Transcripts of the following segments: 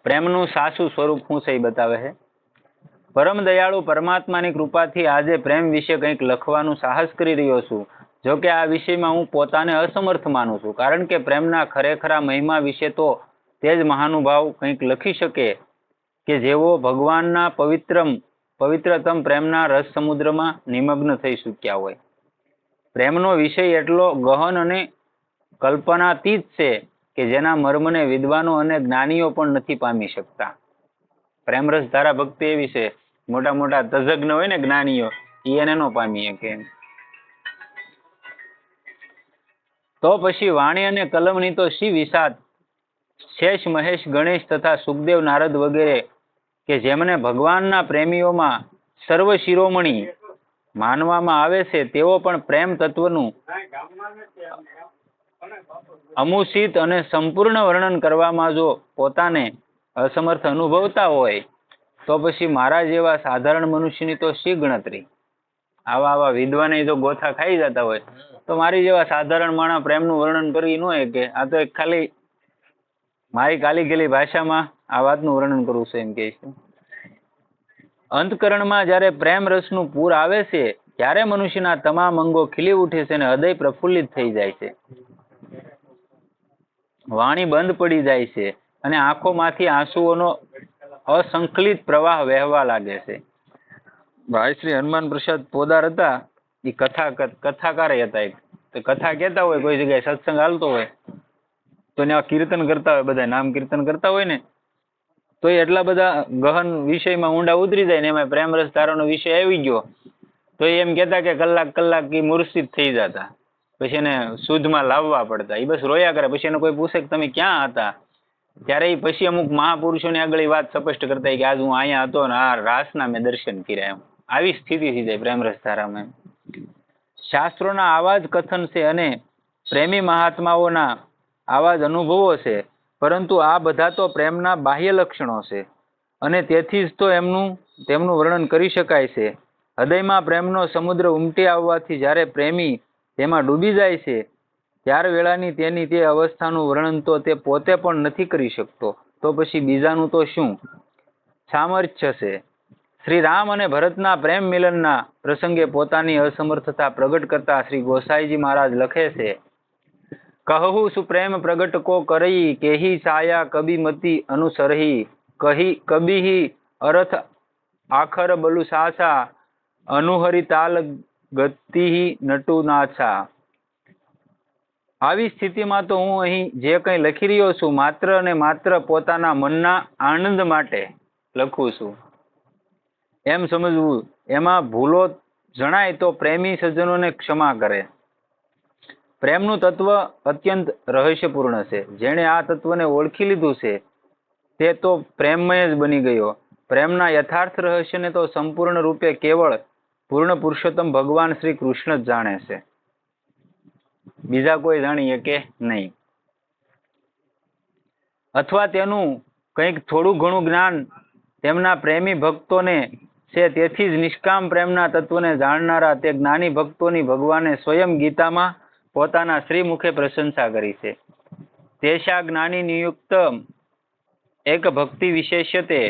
પ્રેમનું સાચું સ્વરૂપ શું છે એ બતાવે છે. પરમ દયાળુ પરમાત્માની કૃપાથી આજે પ્રેમ વિશે કંઈક લખવાનું સાહસ કરી રહ્યો છું. જો કે આ વિષયમાં હું પોતાને અસમર્થ માનું છું, કારણ કે પ્રેમના ખરેખરા મહિમા વિશે તો તે જ મહાનુભાવ કંઈક લખી શકે કે જેઓ ભગવાનના પવિત્રતમ પ્રેમના રસ સમુદ્રમાં નિમગ્ન થઈ ચૂક્યા હોય. પ્રેમનો વિષય એટલો ગહન અને કલ્પનાતીત છે કે જેના મર્મને વિદ્વાનો અને જ્ઞાનીઓ પણ નથી પામી શકતા. પ્રેમરસ ધારા ભક્તિ એવી છે, મોટા મોટા તજજ્ઞ હોય ને જ્ઞાનીઓ, એને ન પામી શકે. તો પછી વાણી અને કલમની તો શી વિષાદ. શેષ મહેશ ગણેશ તથા સુખદેવ નારદ વગેરે કે જેમને ભગવાનના પ્રેમીઓમાં સર્વ શિરોમણી માનવામાં આવે છે, તેઓ પણ પ્રેમ તત્વનું અમુષિત અને સંપૂર્ણ વર્ણન કરવામાં જો પોતાને અસમર્થ અનુભવતા હોય તો પછી મારા જેવા સાધારણ મનુષ્યની તો શી ગણતરી. આવા વિદ્વાને જો ગોથા ખાઈ જતા હોય તો મારી જેવા સાધારણ માણસ પ્રેમનું વર્ણન કરી ન હોય કે આ તો એક ખાલી મારી કાલી ગયેલી ભાષામાં આ વાતનું વર્ણન કરવું છે એમ કહે છે. અંતકરણમાં જ્યારે પ્રેમ રસનું પૂર આવે છે ત્યારે મનુષ્યના તમામ અંગો ખીલી ઉઠે છે અને હૃદય પ્રફુલ્લિત થઈ જાય છે. વાણી બંધ પડી જાય છે અને આંખોમાંથી આંસુઓનો અસંકલિત પ્રવાહ વહેવા લાગે છે. ભાઈ શ્રી હનુમાન પ્રસાદ પોદાર હતા, એ કથાકાર હતા. એક કથા કહેતા હોય, કોઈ જગ્યાએ સત્સંગ હાલતો હોય તો ને કીર્તન કરતા હોય, બધા નામ કીર્તન કરતા હોય ને, તો એટલા બધા ગહન વિષયમાં ઊંડા ઉતરી જાય ને એમાં પ્રેમ રસ ધારાનો વિષય આવી ગયો તો એમ કહેતા કે કલાક એ મૂર્છિત થઈ જતા, પછી એને શુદ્ધમાં લાવવા પડતા. એ બસ રોયા કરે. પછી એને કોઈ પૂછે કે તમે ક્યાં હતા, ત્યારે એ પછી અમુક મહાપુરુષોની આગળ એ વાત સ્પષ્ટ કરતા કે આજ હું અહીંયા હતો ને આ રાસના મેં દર્શન કર્યા. એમ આવી સ્થિતિ થઈ જાય પ્રેમ રસ ધારામાં. શાસ્ત્રોના આવા જ કથન છે અને પ્રેમી મહાત્માઓના આવા જ અનુભવો છે, પરંતુ આ બધા તો પ્રેમના બાહ્ય લક્ષણો છે અને તેથી જ તો તેમનું વર્ણન કરી શકાય છે. હૃદયમાં પ્રેમનો સમુદ્ર ઉમટી આવવાથી જ્યારે પ્રેમી તેમાં ડૂબી જાય છે ત્યાર વેળાની તેની તે અવસ્થાનું વર્ણન તો તે પોતે પણ નથી કરી શકતો, તો પછી બીજાનું તો શું સામર્થ્ય છે. શ્રી રામ અને ભરતના પ્રેમ મિલનના પ્રસંગે પોતાની અસમર્થતા પ્રગટ કરતા શ્રી ગોસાઈજી મહારાજ લખે છે, કહું સુપ્રેમ પ્રગટ કો કરઈ કેહી છાયા કબી મતી અનુસરહી કહી કબીહી અરથ આખર બલુ સાસા અનુહરી તાલ ગતિ નટુ નાછા. આવી સ્થિતિમાં તો હું અહીં જે કંઈ લખી રહ્યો છું માત્ર અને માત્ર પોતાના મનના આનંદ માટે લખું છું એમ સમજવું. એમાં ભૂલો જણાય તો પ્રેમી સજ્જનોને ક્ષમા કરે. પ્રેમનું તત્વ અત્યંત રહસ્યપૂર્ણ છે. જેણે આ તત્વને ઓળખી લીધું છે તે તો પ્રેમમય જ બની ગયો. પ્રેમના યથાર્થ રહસ્યને તો સંપૂર્ણ રૂપે કેવળ પૂર્ણ પુરુષોત્તમ ભગવાન શ્રી કૃષ્ણ જ જાણે છે, બીજા કોઈ જાણીએ કે નહીં. અથવા તેનું કંઈક થોડું ઘણું જ્ઞાન તેમના પ્રેમી ભક્તોને છે. તેથી જ નિષ્કામ પ્રેમના તત્વને જાણનારા તે જ્ઞાની ભક્તોની ભગવાને સ્વયં ગીતામાં પોતાના શ્રીમુખે પ્રશંસા કરી છે. તેશા જ્ઞાની નિયુક્ત એક ભક્તિ વિશેષ્યતે.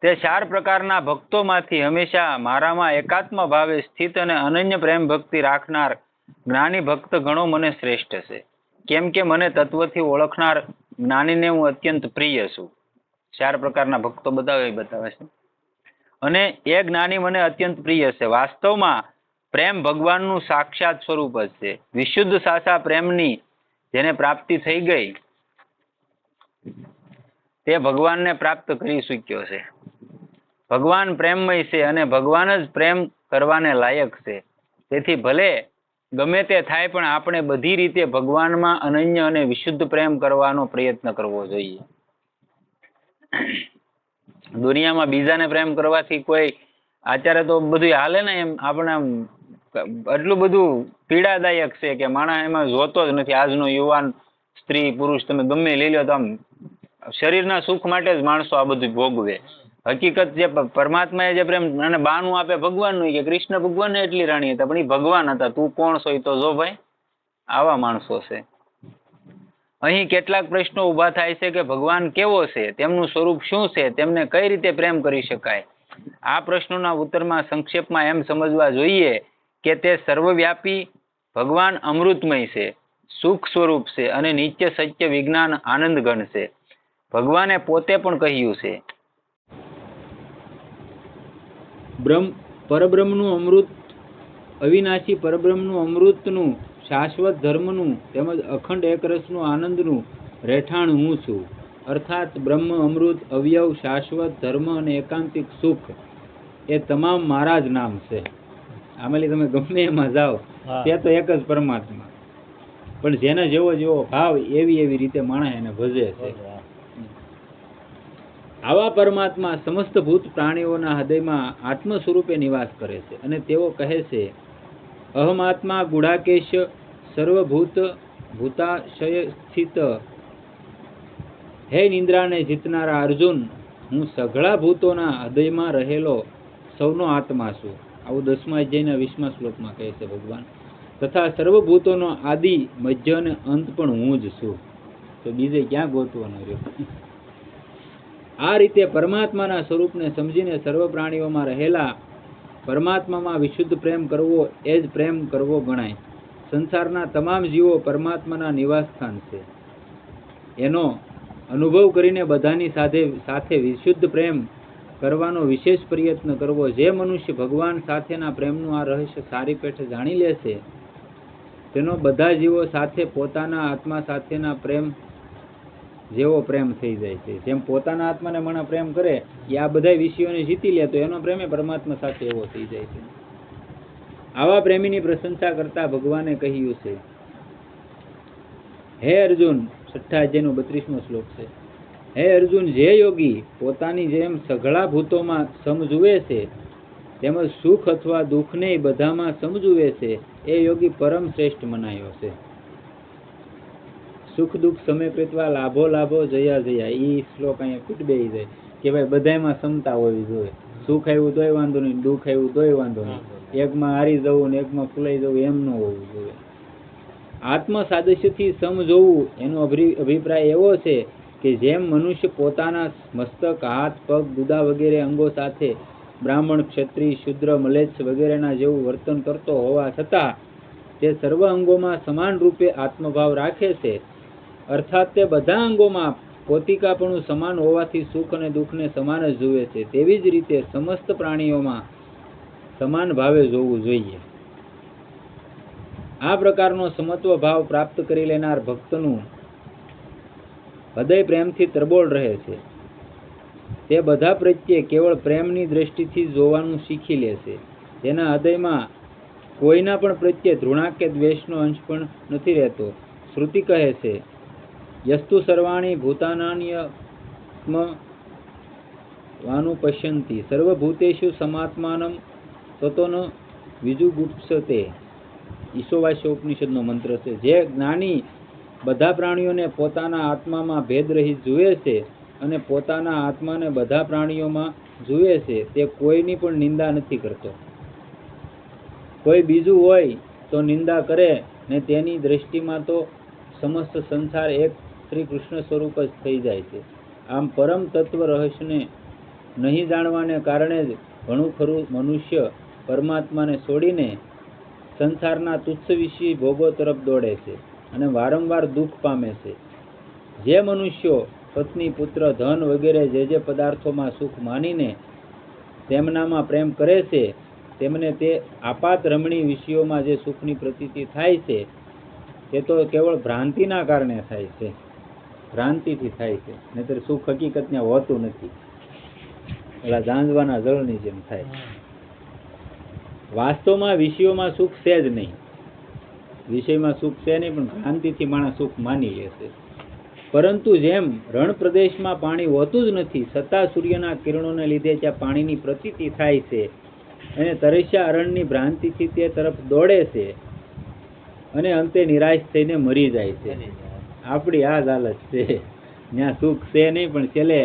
તે 4 પ્રકારના ભક્તોમાંથી હંમેશા મારામાં એકાત્મ ભાવે સ્થિત અને અનન્ય પ્રેમ ભક્તિ રાખનાર જ્ઞાની ભક્ત ગણો મને શ્રેષ્ઠ છે. કેમ કે મને તત્વથી ઓળખનાર જ્ઞાનીને હું અત્યંત પ્રિય છું. 4 પ્રકારના ભક્તો બતાવે છે અને એ જ્ઞાની મને અત્યંત પ્રિય છે. વાસ્તવમાં પ્રેમ ભગવાનનું સાક્ષાત સ્વરૂપ જ છે. વિશુદ્ધ સાચા પ્રેમની જેને પ્રાપ્તિ થઈ ગઈ તે ભગવાનને પ્રાપ્ત કરી ચૂક્યો છે. ભગવાન પ્રેમમય છે અને ભગવાન જ પ્રેમ કરવાને લાયક છે. તેથી ભલે ગમે તે થાય પણ આપણે બધી રીતે ભગવાનમાં અનન્ય અને વિશુદ્ધ પ્રેમ કરવાનો પ્રયત્ન કરવો જોઈએ. દુનિયામાં બીજાને પ્રેમ કરવાથી કોઈ અત્યારે તો બધું હાલે ને એમ આપણે એટલું બધું પીડાદાયક છે કે માણસ એમાં જોતો જ નથી. આજનો યુવાન સ્ત્રી પુરુષ તમે ગમે લઈ લો તો આમ શરીરના સુખ માટે જ માણસો આ બધું ભોગવે. હકીકત જે પરમાત્માએ જે પ્રેમ અને બાનું આપે ભગવાનનું કે કૃષ્ણ ભગવાનને એટલી રાણી હતા પણ એ ભગવાન હતા, તું કોણ છો એ તો જો ભાઈ. આવા માણસો છે. અહીં કેટલાક પ્રશ્નો ઊભા થાય છે કે ભગવાન કેવો છે, તેમનું સ્વરૂપ શું છે, તેમને કઈ રીતે પ્રેમ કરી શકાય. આ પ્રશ્નોના ઉત્તરમાં સંક્ષેપમાં એમ સમજવા જોઈએ કે તે સર્વવ્યાપી ભગવાન અમૃતમય છે, સુખ સ્વરૂપ છે અને નિત્ય સત્ય વિજ્ઞાન આનંદ ગણ છે. ભગવાને પોતે પણ કહ્યું છે, પરબ્રહ્મનું અમૃત, અવિનાશી પરબ્રહ્મનું અમૃતનું, શાશ્વત ધર્મનું તેમજ અખંડ એકરસનું આનંદનું રહેઠાણ હું છું. અર્થાત બ્રહ્મ, અમૃત, અવયવ, શાશ્વત ધર્મ અને એકાંતિક સુખ એ તમામ મારા જ નામ છે. આમાંથી તમે ગમે એમાં જાઓ તે તો એક જ પરમાત્મા, પણ જેને જેવો જેવો ભાવ એવી એવી રીતે માણસ એને ભજે છે. આવા પરમાત્મા સમસ્ત ભૂત પ્રાણીઓના હૃદયમાં આત્મ સ્વરૂપે નિવાસ કરે છે અને તેઓ કહે છે, અહમાત્મા ગુડાકેશ સર્વભૂત ભૂતાશય સ્થિત. હે નિંદ્રાને જીતનારા અર્જુન, હું સઘળા ભૂતોના હૃદયમાં રહેલો સૌનો આત્મા છું. આવું 10મા અધ્યાયના 20મા શ્લોકમાં કહે છે ભગવાન. તથા સર્વભૂતોનો આદિ, મધ્ય અને અંત પણ હું જ છું. તો બીજે ક્યાં ગોતવાનો રહ્યો? આ રીતે પરમાત્માના સ્વરૂપને સમજીને સર્વ પ્રાણીઓમાં રહેલા પરમાત્મામાં વિશુદ્ધ પ્રેમ કરવો એ જ પ્રેમ કરવો ગણાય. સંસારના તમામ જીવો પરમાત્માના નિવાસસ્થાન છે. એનો અનુભવ કરીને બધાની સાથે વિશુદ્ધ પ્રેમ કરવાનો વિશેષ પ્રયત્ન કરવો. જે મનુષ્ય ભગવાન સાથેના પ્રેમનું આ રહસ્ય સારી પેઠે જાણી લે છે, તેનો બધા જીવો સાથે પોતાના આત્મા સાથેના પ્રેમ જેવો પ્રેમ થઈ જાય છે. જેમ પોતાના આત્માને મને પ્રેમ કરે એ આ બધા વિષયોને જીતી લે, તો એનો પ્રેમ પરમાત્મા સાથે એવો થઈ જાય છે. આવા પ્રેમીની પ્રશંસા કરતા ભગવાને કહ્યું છે, હે અર્જુન, 6 અધ્યાયનો 32મો શ્લોક છે. હે અર્જુન, જે યોગી પોતાની જેમ સઘળા ભૂતોમાં સમજુએ છે તેમજ સુખ અથવા દુઃખને બધામાં સમજુએ છે, એ યોગી પરમ શ્રેષ્ઠ મનાયો છે. સુખ દુઃખ સમેપેતવા લાભો લાભો જયા જયા, એ શ્લોક અહીંયા ફીટ બેહી જાય કે ભાઈ બધામાં ક્ષમતા હોવી જોઈએ. સુખ આવ્યું તોય વાંધો નહીં, દુઃખ આવ્યું તોય વાંધો નહીં, એકમાં હારી જવું ને એકમાં ફૂલાઈ જવું એમ ન હોવું જોઈએ. આત્મ સાદૃશ્યથી સમજવું એનો અભિપ્રાય એવો છે કે જેમ મનુષ્ય પોતાના મસ્તક, હાથ, પગ, ગુદા વગેરે અંગો સાથે બ્રાહ્મણ, ક્ષત્રિય, શૂદ્ર, મલેચ્છ વગેરેના જેવું વર્તન કરતો હોવા છતાં તે સર્વ અંગોમાં સમાન રૂપે આત્મભાવ રાખે છે. અર્થાત તે બધા અંગોમાં પોતિકાપણું સમાન હોવાથી સુખ અને દુઃખને સમાન જ જુએ છે. તેવી જ રીતે સમસ્ત પ્રાણીઓમાં સમાન ભાવે જોવું જોઈએ. આ પ્રકારનો સમત્વ ભાવ પ્રાપ્ત કરી લેનાર ભક્તનું હૃદય પ્રેમથી તરબોળ રહે છે. તે બધા પ્રત્યે કેવળ પ્રેમની દ્રષ્ટિથી જોવાનું શીખી લે છે. તેના હૃદયમાં કોઈના પણ પ્રત્યે ધૃણા કે દ્વેષનો અંશ પણ નથી રહેતો. શ્રુતિ કહે છે, યસ્તુ સર્વાણી ભૂતાનાન્યત્મવાનું પશ્યંતિ સર્વભૂતેષુ સમાત્માનમ તતો ન વિજુગુપ્સતે. ઈશોવાસ્ય ઉપનિષદનો મંત્ર છે. જે જ્ઞાની બધા પ્રાણીઓને પોતાના આત્મામાં ભેદ રહિત જુએ છે અને પોતાના આત્માને બધા પ્રાણીઓમાં જુએ છે, તે કોઈની પણ નિંદા નથી કરતો. કોઈ બીજું હોય તો નિંદા કરે ને તેની દ્રષ્ટિમાં તો સમસ્ત સંસાર એક શ્રી કૃષ્ણ સ્વરૂપ જ થઈ જાય છે. આમ પરમ તત્વ રહસ્યને નહીં જાણવાને કારણે જ ઘણું ખરું મનુષ્ય પરમાત્માને છોડીને સંસારના તુચ્છ વિષયી ભોગો તરફ દોડે છે અને વારંવાર દુઃખ પામે છે. જે મનુષ્યો પત્ની, પુત્ર, ધન વગેરે જે પદાર્થોમાં સુખ માનીને તેમનામાં પ્રેમ કરે છે, તેમને તે આપાત રમણીય વિષયોમાં જે સુખની પ્રતીતિ થાય છે તે તો કેવળ ભ્રાંતિના કારણે થાય છે, ભ્રાંતિથી થાય છે. નહીતર સુખ હકીકતને હોતું નથી. એલા ગાંજવાના જળની જેમ થાય. વાસ્તવમાં વિષયોમાં સુખ છે જ નહીં. વિષયમાં સુખ છે નહીં, પણ ભ્રાંતિથી માણસ સુખ માની લે છે. પરંતુ જેમ રણ પ્રદેશમાં પાણી હોતું જ નથી છતાં સૂર્યના કિરણોને લીધે ત્યાં પાણીની પ્રતીતિ થાય છે અને તરસ્યા અરણની ભ્રાંતિથી તે તરફ દોડે છે અને અંતે નિરાશ થઈને મરી જાય છે. આપણી આ જ હાલત છે. ત્યાં સુખ છે નહીં, પણ છેલ્લે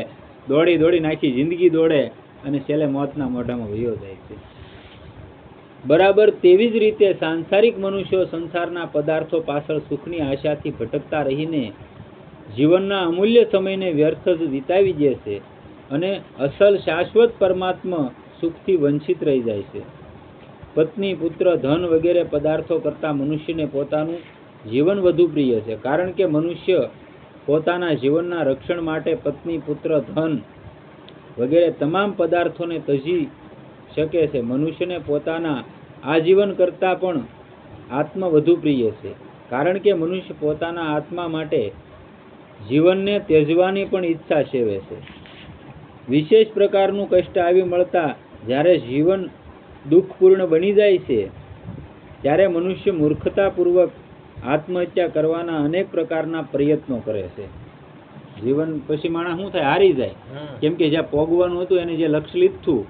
દોડી દોડીને આખી જિંદગી દોડે અને છેલ્લે મોતના મોઢામાં વયો જાય છે. બરાબર તેવી જ રીતે સાંસારિક મનુષ્યો સંસારના પદાર્થો પાછળ સુખની આશાથી ભટકતા રહીને જીવનના અમૂલ્ય સમયને વ્યર્થ જ વિતાવી દે છે અને અસલ શાશ્વત પરમાત્મા સુખથી વંચિત રહી જાય છે. પત્ની, પુત્ર, ધન વગેરે પદાર્થો કરતાં મનુષ્યને પોતાનું જીવન વધુ પ્રિય છે, કારણ કે મનુષ્ય પોતાના જીવનના રક્ષણ માટે પત્ની, પુત્ર, ધન વગેરે તમામ પદાર્થોને તજી શકે છે. મનુષ્યને પોતાના આજીવન કરતાં પણ આત્મા વધુ પ્રિય છે, કારણ કે મનુષ્ય પોતાના આત્મા માટે જીવનને ત્યજવાની પણ ઈચ્છા સેવે છે. વિશેષ પ્રકારનું કષ્ટ આવી મળતા જ્યારે જીવન દુઃખપૂર્ણ બની જાય છે, ત્યારે મનુષ્ય મૂર્ખતાપૂર્વક આત્મહત્યા કરવાના અનેક પ્રકારના પ્રયત્નો કરે છે. જીવન પછી માણસ શું થાય? હારી જાય. કેમ કે જ્યાં પોગવાનું હતું એને જે લક્ષ્ય લીધું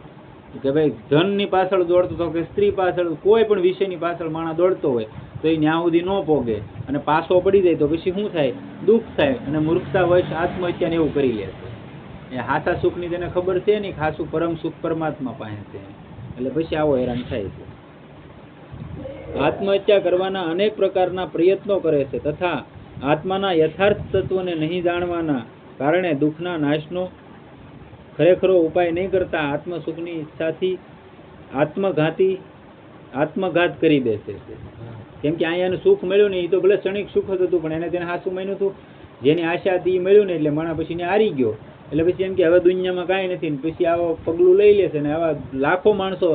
કે ભાઈ ધનની પાછળ દોડતો હતો કે સ્ત્રી પાછળ, કોઈ પણ વિષયની પાછળ માણસ દોડતો હોય તો એ ન્યા સુધી ન પોગે અને પાછો પડી જાય તો પછી શું થાય? દુઃખ થાય અને મૂર્ખતા વશ આત્મહત્યાને એવું કરી લે છે. એ હાસા સુખની તેને ખબર છે નહીં, ખાસું પરમ સુખ પરમાત્મા પાસે છે, એટલે પછી આવો હેરાન થાય છે. આત્મહત્યા કરવાના અનેક પ્રકારના પ્રયત્નો કરે છે તથા આત્માના યથાર્થ તત્વને નહીં જાણવાના કારણે દુઃખના નાશનો ખરેખરો ઉપાય નહીં કરતા આત્મસુખની ઈચ્છાથી આત્મઘાત કરી બેસે છે. કેમ કે અહીંયા સુખ મળ્યું ને, એ તો ભલે ક્ષણિક સુખ જ હતું, પણ એને તેને હાસું માન્યું હતું. જેની આશા હતી એ મળ્યું ને, એટલે માણસ પછી ને હારી ગયો. એટલે પછી એમ કે હવે દુનિયામાં કાંઈ નથી, પછી આવો પગલું લઈ લેશે ને આવા લાખો માણસો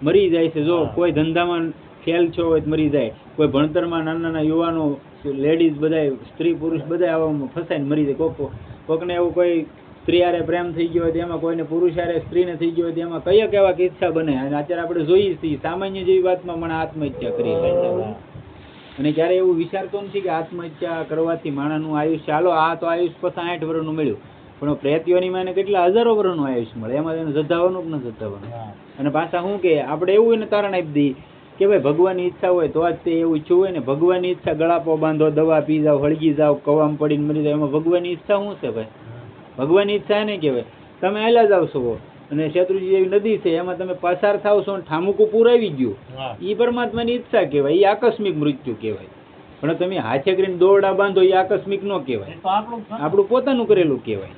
મરી જાય છે. જો કોઈ ધંધામાં ફેલ છો હોય તો મરી જાય, કોઈ ભણતરમાં નાના નાના યુવાનો, લેડીઝ, બધા સ્ત્રી પુરુષ બધા આવામાં ફસાઈને મરી જાય. કોકને એવું કોઈ સ્ત્રી હારે પ્રેમ થઈ ગયો હોય તેમાં, કોઈને પુરુષ હારે સ્ત્રીને થઈ ગયો હોય તેમાં કયા કેવા કિસ્સા બને. અને અત્યારે આપણે જોઈએ છીએ સામાન્ય જેવી વાતમાં મને આત્મહત્યા કરી લે. અને ક્યારે એવું વિચારતો નથી કે આત્મહત્યા કરવાથી માણસનું આયુષ્ય, ચાલો આ તો આયુષ્ય 60 વર્ષનું મળ્યું, પણ પ્રેતયોનીમાં એને કેટલા હજારો વર્ષનું આયુષ્ય મળે, એમાં એને જધાવાનું કે ન જધાવાનું. અને પાછા શું કે આપણે એવું એને તારણ આપી દઈએ કે ભાઈ ભગવાનની ઈચ્છા હોય તો જ તે એવું ઈચ્છું હોય ને. ભગવાનની ઈચ્છા ગળાપો બાંધો, દવા પી જાઓ, હળગી જાઓ, કવામાં પડીને મરી જાવ, એમાં ભગવાનની ઈચ્છા શું છે ભાઈ? ભગવાનની ઈચ્છા એને કહેવાય તમે હાલ્યા જાવ છો અને શેત્રુંજી જેવી નદી છે એમાં તમે પસાર થાવ છો અને ઠામુકું પૂર આવી ગયું, એ પરમાત્માની ઈચ્છા કહેવાય, એ આકસ્મિક મૃત્યુ કહેવાય. પણ તમે હાથે કરીને દોરડા બાંધો એ આકસ્મિક ન કહેવાય, આપણું પોતાનું કરેલું કહેવાય.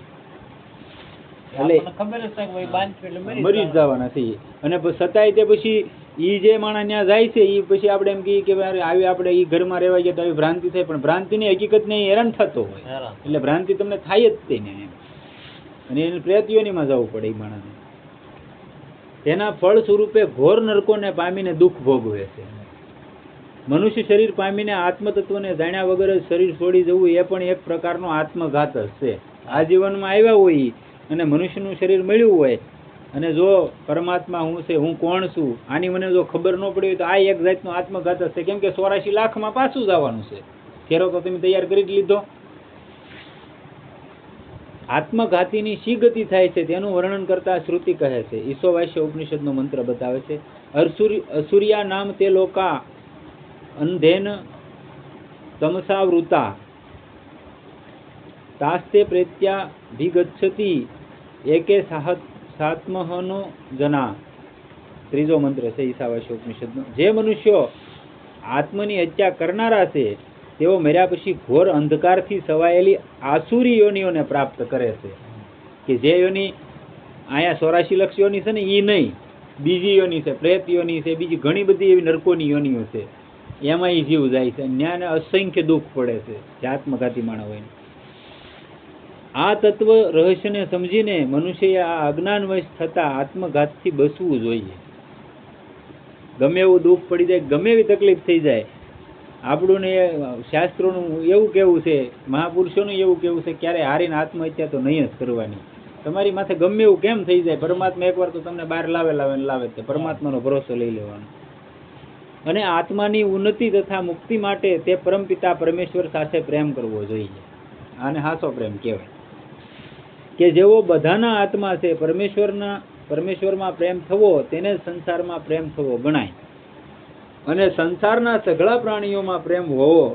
એટલે મરી જ જવાના છે. અને છતાંય તે પછી એ જે માણસ ત્યાં જાય છે એ પછી આપણે એમ કહીએ કે આવી આપણે એ ઘરમાં રહેવા ગયા તો આવી ભ્રાંતિ થાય, પણ ભ્રાંતિની હકીકત ને હેરાન થતો હોય, એટલે ભ્રાંતિ તમને થાય જ તે ને. અને એને પ્રેતયોનીમાં જવું પડે એ માણસને. તેના ફળ સ્વરૂપે ઘોર નરકોને પામીને દુઃખ ભોગવે છે. મનુષ્ય શરીર પામીને આત્મતત્વને જાણ્યા વગર જ શરીર છોડી જવું એ પણ એક પ્રકારનો આત્મઘાત જ છે. આ જીવનમાં આવ્યા હોય અને મનુષ્યનું શરીર મળ્યું હોય અને જો પરમાત્મા હું છે, હું કોણ છું, આની મને જો ખબર ન પડી હોય તો આ એક જાતનો આત્મઘાત જ છે. કેમ કે 84 લાખમાં પાછું જવાનું છે. ફેરો તો તમે તૈયાર કરી જ લીધો. આત્મઘાતીની શી ગતિ થાય છે તેનું વર્ણન કરતા શ્રુતિ કહે છે. ઈશોવાસ્ય ઉપનિષદનો મંત્ર બતાવે છે. અસુર્યા નામ તે લોકા અંધેન તમસાવૃતા તાસ્તે પ્રેત્યા ભિગચ્છતિ એકે સાત્મહનો જના. ત્રીજો મંત્ર છે ઈશાવાસ્ય ઉપનિષદનો. જે મનુષ્યો આત્મની હત્યા કરનારા છે તેઓ મર્યા પછી ઘોર અંધકારથી સવાયેલી આસુરી યોનિઓને પ્રાપ્ત કરે છે. કે જે યોની અહીંયા 84 લાખ યોની છે ને એ નહીં, બીજી યોની છે, પ્રેત યોની છે, બીજી ઘણી બધી એવી નરકોની યોનીઓ છે, એમાં એ જીવ જાય છે. ન્યાને અસંખ્ય દુઃખ પડે છે જે આત્મઘાતી માણસ હોય. આ તત્વ રહસ્યને સમજીને મનુષ્યએ આ અજ્ઞાનવશ થતા આત્મઘાતથી બચવું જોઈએ. ગમે એવું દુઃખ પડી જાય, ગમે એવી તકલીફ થઈ જાય, આપણું ને શાસ્ત્રોનું એવું કેવું છે, મહાપુરુષોનું એવું કેવું છે, ક્યારે હારીને આત્મહત્યા તો નહીં જ કરવાની. તમારી માથે ગમે એવું કેમ થઈ જાય, પરમાત્મા એકવાર તો તમને બહાર લાવે તે પરમાત્માનો ભરોસો લઈ લેવાનો. અને આત્માની ઉન્નતિ તથા મુક્તિ માટે તે પરમપિતા પરમેશ્વર સાથે પ્રેમ કરવો જોઈએ. આને હાસો પ્રેમ કહેવાય. કે જેવો બધાના આત્મા છે, પરમેશ્વરમાં પ્રેમ થવો તેને જ સંસારમાં પ્રેમ થવો ગણાય. અને સંસારના સઘળા પ્રાણીઓમાં પ્રેમ હોવો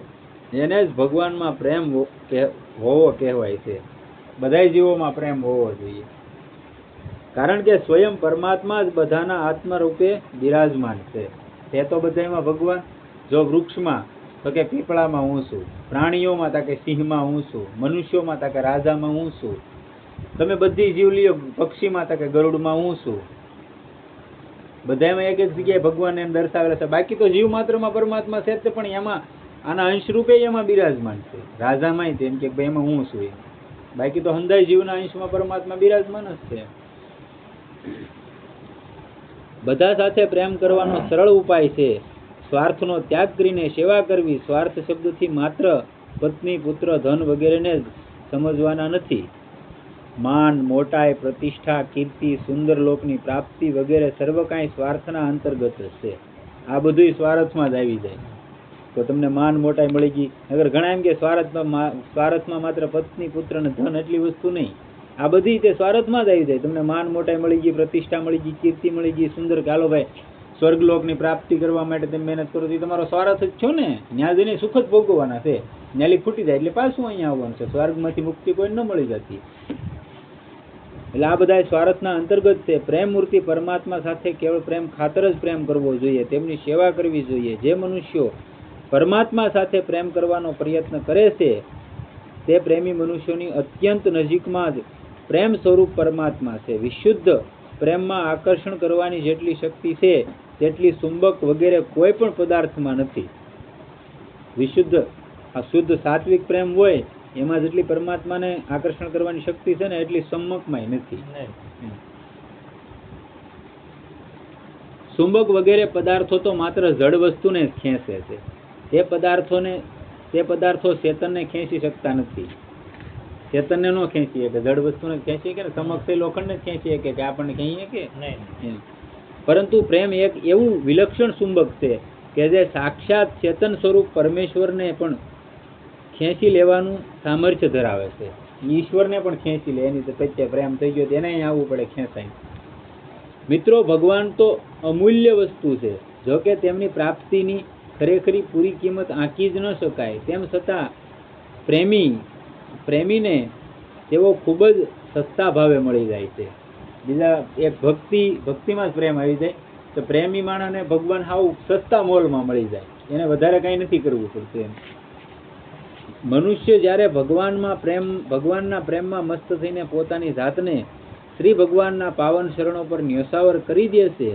એને જ ભગવાનમાં પ્રેમ હોવો કહેવાય છે. બધા જીવોમાં પ્રેમ હોવો જોઈએ, કારણ કે સ્વયં પરમાત્મા જ બધાના આત્મા રૂપે બિરાજમાન છે. તે તો બધામાં ભગવાન. જો વૃક્ષમાં તો કે પીપળામાં હું છું, પ્રાણીઓમાં તા કે સિંહમાં હું છું, મનુષ્યોમાં તા કે રાજામાં હું છું, તમે બધી જીવલીઓ પક્ષીમાં તા કે ગરુડમાં હું છું. બધામાં એક એક જગ્યાએ ભગવાન એમ દર્શાવેલા છે. બાકી તો જીવ માત્રમાં પરમાત્મા છે, પણ એમાં આના અંશ રૂપે એમાં બિરાજમાન છે. રાજામાંય તેમ કે ભાઈ એમાં હું છું. બાકી તો હંધાય જીવના અંશમાં પરમાત્મા બિરાજમાન જ છે. બધા સાથે પ્રેમ કરવાનો સરળ ઉપાય છે સ્વાર્થનો ત્યાગ કરીને સેવા કરવી. સ્વાર્થ શબ્દથી માત્ર પત્ની, પુત્ર, ધન વગેરેને જ સમજવાના નથી. માન, મોટાઈ, પ્રતિષ્ઠા, કીર્તિ, સુંદર લોકની પ્રાપ્તિ વગેરે સર્વ કાંઈ સ્વાર્થના અંતર્ગત છે. આ બધું સ્વાર્થમાં જ આવી જાય. તો તમને માન, મોટાઈ મળી ગઈ. અગર ઘણા એમ કે સ્વાર્થમાં માત્ર પત્ની, પુત્ર અને ધન એટલી વસ્તુ નહીં. આ બધી તે સ્વાર્થમાં જ આવી જાય. તમને માન, મોટાઈ મળી ગઈ, પ્રતિષ્ઠા મળી ગઈ, કીર્તિ મળી ગઈ, સુંદર. ચાલો ભાઈ, સ્વર્ગલોકની પ્રાપ્તિ કરવા માટે તમે મહેનત કરો તો તમારો સ્વાર્થ જ છો ને. ત્યાં જઈને સુખ જ ભોગવવાના છે. ન્યાલી ફૂટી જાય એટલે પાછું અહીંયા આવવાનું છે. સ્વર્ગમાંથી મુક્તિ કોઈ ન મળી જતી. એટલે આ બધા સ્વાર્થના અંતર્ગત છે. પ્રેમ મૂર્તિ પરમાત્મા સાથે કેવળ પ્રેમ ખાતર જ પ્રેમ કરવો જોઈએ, તેમની સેવા કરવી જોઈએ. જે મનુષ્યો પરમાત્મા સાથે પ્રેમ કરવાનો પ્રયત્ન કરે છે તે પ્રેમી મનુષ્યોની અત્યંત નજીકમાં જ પ્રેમ સ્વરૂપ પરમાત્મા છે. વિશુદ્ધ પ્રેમમાં આકર્ષણ કરવાની જેટલી શક્તિ છે તેટલી ચુંબક વગેરે કોઈ પણ પદાર્થમાં નથી. વિશુદ્ધ આ શુદ્ધ સાત્વિક પ્રેમ હોય એમાં જેટલી પરમાત્માને આકર્ષણ કરવાની શક્તિ છે ને એટલી ચુંબકમાં નથી. ચુંબક વગેરે પદાર્થો તો માત્ર જડ વસ્તુને જ ખેંચે છે. તે પદાર્થો ચેતનને ખેંચી શકતા નથી. ચેતનને ન ખેંચીએ કે જડ વસ્તુને ખેંચીએ કે સમક્ષ લોખંડને જ ખેંચીએ કે આપણને કહીએ કે નહીં. પરંતુ પ્રેમ એક એવું વિલક્ષણ ચુંબક છે કે જે સાક્ષાત ચેતન સ્વરૂપ પરમેશ્વરને પણ ખેંચી લેવાનું સામર્થ્ય ધરાવે છે. ઈશ્વરને પણ ખેંચી લે. એની તો પ્રત્યે પ્રેમ થઈ ગયો એને આવવું પડે ખેંચાય. મિત્રો, ભગવાન તો અમૂલ્ય વસ્તુ છે. જો કે તેમની પ્રાપ્તિની ખરેખરી પૂરી કિંમત આંકી જ ન શકાય. તેમ છતાં પ્રેમીને તેઓ ખૂબ જ સસ્તા ભાવે મળી જાય છે. બીજા એક ભક્તિમાં જ પ્રેમ આવી જાય તો પ્રેમી માણસને ભગવાન હાવ સસ્તા મોલમાં મળી જાય. એને વધારે કાંઈ નથી કરવું પડતું. એમ મનુષ્ય જ્યારે ભગવાનના પ્રેમમાં મસ્ત થઈને પોતાની જાતને શ્રી ભગવાનના પાવન શરણો પર ન્યોછાવર કરી દે છે,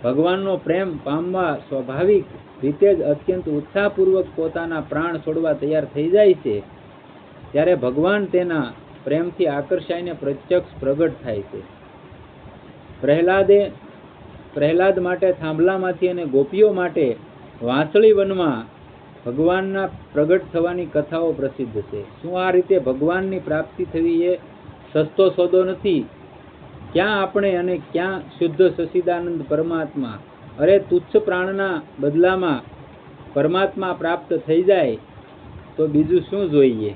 ભગવાનનો પ્રેમ પામવા સ્વાભાવિક રીતે જ અત્યંત ઉત્સાહપૂર્વક પોતાના પ્રાણ છોડવા તૈયાર થઈ જાય છે, ત્યારે ભગવાન તેના પ્રેમથી આકર્ષાઈને પ્રત્યક્ષ પ્રગટ થાય છે. પ્રહલાદ માટે થાંભલામાંથી અને ગોપીઓ માટે વાંસળી વનમાં ભગવાનના પ્રગટ થવાની કથાઓ પ્રસિદ્ધ છે. શું આ રીતે ભગવાનની પ્રાપ્તિ થવી એ સસ્તો સોદો નથી? ક્યાં આપણે અને ક્યાં શુદ્ધ સચ્ચિદાનંદ પરમાત્મા? અરે તુચ્છ પ્રાણના બદલામાં પરમાત્મા પ્રાપ્ત થઈ જાય તો બીજું શું જોઈએ?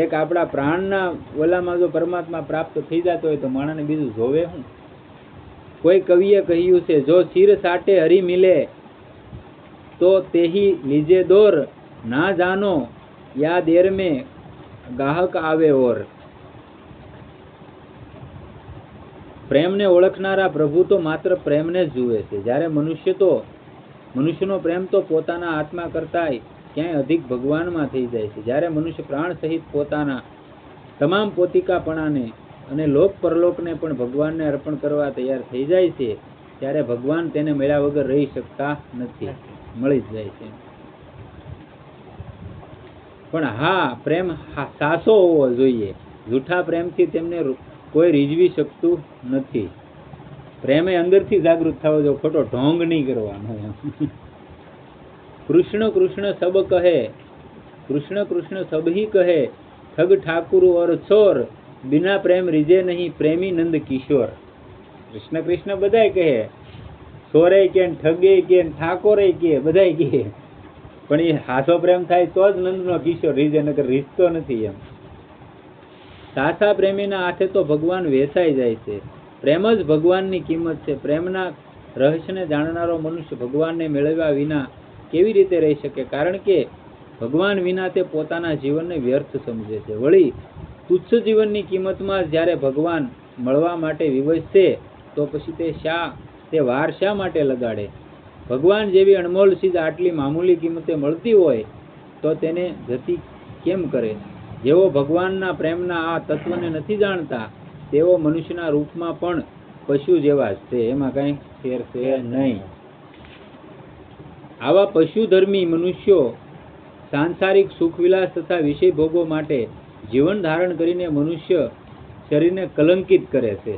એક આપણા પ્રાણના ઓલામાં જો પરમાત્મા પ્રાપ્ત થઈ જતો હોય તો માણસને બીજું જોવે શું? કોઈ કવિએ કહ્યું છે, જો ચીર સાટે હરી મિલે તો તેહી લીજે દોર, ના જાનો યા દેર મેં ગાહક આવે ઓર. પ્રેમને ઓળખનારા પ્રભુ તો માત્ર પ્રેમને જ જુએ છે. જ્યારે મનુષ્યનો પ્રેમ તો પોતાના આત્મા કરતાંય ક્યાંય અધિક ભગવાનમાં થઈ જાય છે. જ્યારે મનુષ્ય પ્રાણ સહિત પોતાના તમામ પોતિકાપણાને અને લોક પરલોકને પણ ભગવાનને અર્પણ કરવા તૈયાર થઈ જાય છે, ત્યારે ભગવાન તેને મળ્યા વગર રહી શકતા નથી. મળી જ જાય છે. પણ હા, પ્રેમ સાચો હોવો જોઈએ. જૂઠા પ્રેમથી તેમને કોઈ રીઝવી શકતું નથી. પ્રેમે અંદરથી જાગૃત થવો જોઈએ, ખોટો ઢોંગ નહીં કરવાનો. કૃષ્ણ કૃષ્ણ સબ કહે, કૃષ્ણ કૃષ્ણ સબ હી કહે, ઠગ ઠાકુર ઓર ચોર, બિના પ્રેમ રીજે નહીં પ્રેમી નંદ કિશોર. કૃષ્ણ કૃષ્ણ બધાય કહે, ચોરે કે ઠગે કે ઠાકોરે કે બધાય કે, પણ એ હાસો પ્રેમ થાય તો જ નંદનો કિશોર રીજે, નકર રીઝતો નથી. એમ સાચા પ્રેમીના હાથે તો ભગવાન વેચાઈ જાય છે. પ્રેમ જ ભગવાનની કિંમત છે. પ્રેમના રહસ્યને જાણનારો મનુષ્ય ભગવાનને મેળવ્યા વિના કેવી રીતે રહી શકે? કારણ કે ભગવાન વિના તે પોતાના જીવનને વ્યર્થ સમજે છે. વળી તુચ્છ જીવનની કિંમતમાં જ્યારે ભગવાન મળવા માટે વિવશ છે તો પછી તે વાર શા માટે લગાડે? ભગવાન જેવી અણમોલ ચીજ આટલી મામૂલી કિંમતે મળતી હોય તો તેને જતી કેમ કરે? જેઓ ભગવાનના પ્રેમના આ તત્વને નથી જાણતા તેઓ મનુષ્યના રૂપમાં પણ પશુ જેવા જ છે, એમાં કઈ ફેર છે નહીં. આવા પશુધર્મી મનુષ્યો સાંસારિક સુખવિલાસ તથા વિષય ભોગો માટે જીવન ધારણ કરીને મનુષ્ય શરીરને કલંકિત કરે છે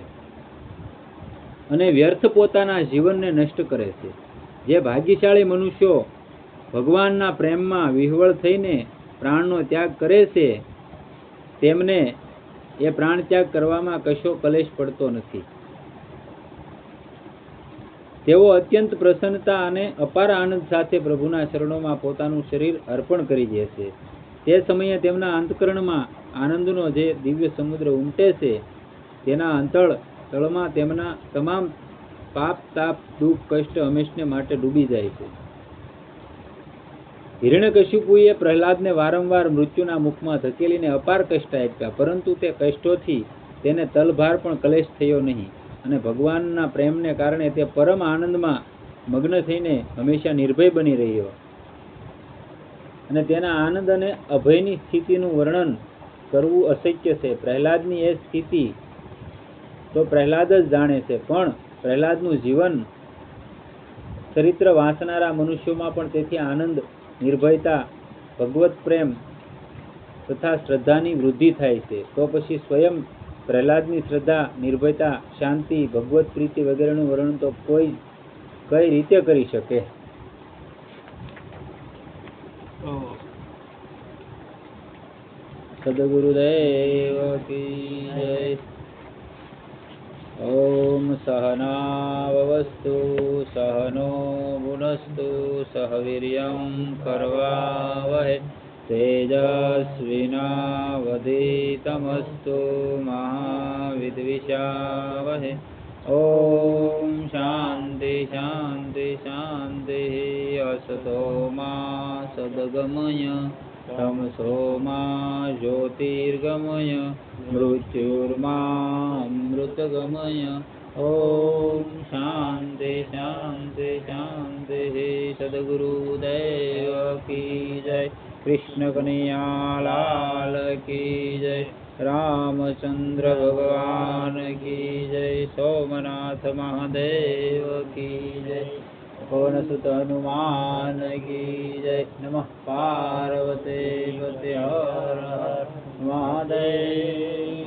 અને વ્યર્થ પોતાના જીવનને નષ્ટ કરે છે. જે ભાગ્યશાળી મનુષ્યો ભગવાનના પ્રેમમાં વિહવળ થઈને પ્રાણનો ત્યાગ કરે છે તેમને એ પ્રાણ ત્યાગ કરવામાં કશો કલેશ પડતો નથી. તેઓ અત્યંત પ્રસન્નતા અને અપાર આનંદ સાથે પ્રભુના ચરણોમાં પોતાનું શરીર અર્પણ કરી દે છે. તે સમયે તેમના અંતકરણમાં આનંદનો જે દિવ્ય સમુદ્ર ઉમટે છે તેના તળમાં તેમના તમામ પાપ તાપ દુઃખ કષ્ટ હંમેશને માટે ડૂબી જાય છે. હિરણ્યકશિપુએ પ્રહલાદને વારંવાર મૃત્યુના મુખમાં ધકેલીને અપાર કષ્ટ આપ્યા, પરંતુ તે કષ્ટોથી તેને તલભાર પણ કલેશ થયો નહીં અને ભગવાનના પ્રેમને કારણે તે પરમ આનંદમાં મગ્ન થઈને હંમેશા નિર્ભય બની રહ્યો. અને તેના આનંદ અને અભયની સ્થિતિનું વર્ણન કરવું અશક્ય છે. પ્રહલાદની એ સ્થિતિ તો પ્રહલાદ જ જાણે છે, પણ પ્રહલાદનું જીવન ચરિત્ર વાંચનારા મનુષ્યોમાં પણ તેથી આનંદ, નિર્ભયતા, ભગવત પ્રેમ તથા શ્રદ્ધાની વૃદ્ધિ થાય છે. તો પછી સ્વયં પ્રહલાદની શ્રદ્ધા, નિર્ભયતા, શાંતિ, ભગવત પ્રીતિ વગેરેનું વર્ણન તો કોઈ કઈ રીતે કરી શકે? સદગુરુદેવ કી જય. ઓમ સહનાવવસ્તુ સહનો ભુનસ્તુ સહ વીર્યં કરવાવહે તેજસ્વિનાવધીતમસ્તુ મા વિદ્વિષાવહે. ઓમ શાંતિ શાંતિ શાંતિ. અસતો મા સદગમય તમસો મા જ્યોતિર્ગમય મૃત્યુર્મા અમૃતગમય. ઓમ શાંતિ શાંતિ શાંતિ. સદગુરુદેવ કી જય. કૃષ્ણ કનૈયા લાલ કી જય. રામચંદ્ર ભગવાન કી જય. સોમનાથ મહાદેવ કી જય. પવનસુત હનુમાન કી જય. નમઃ પાર્વતી પતે હર હર મહાદેવ.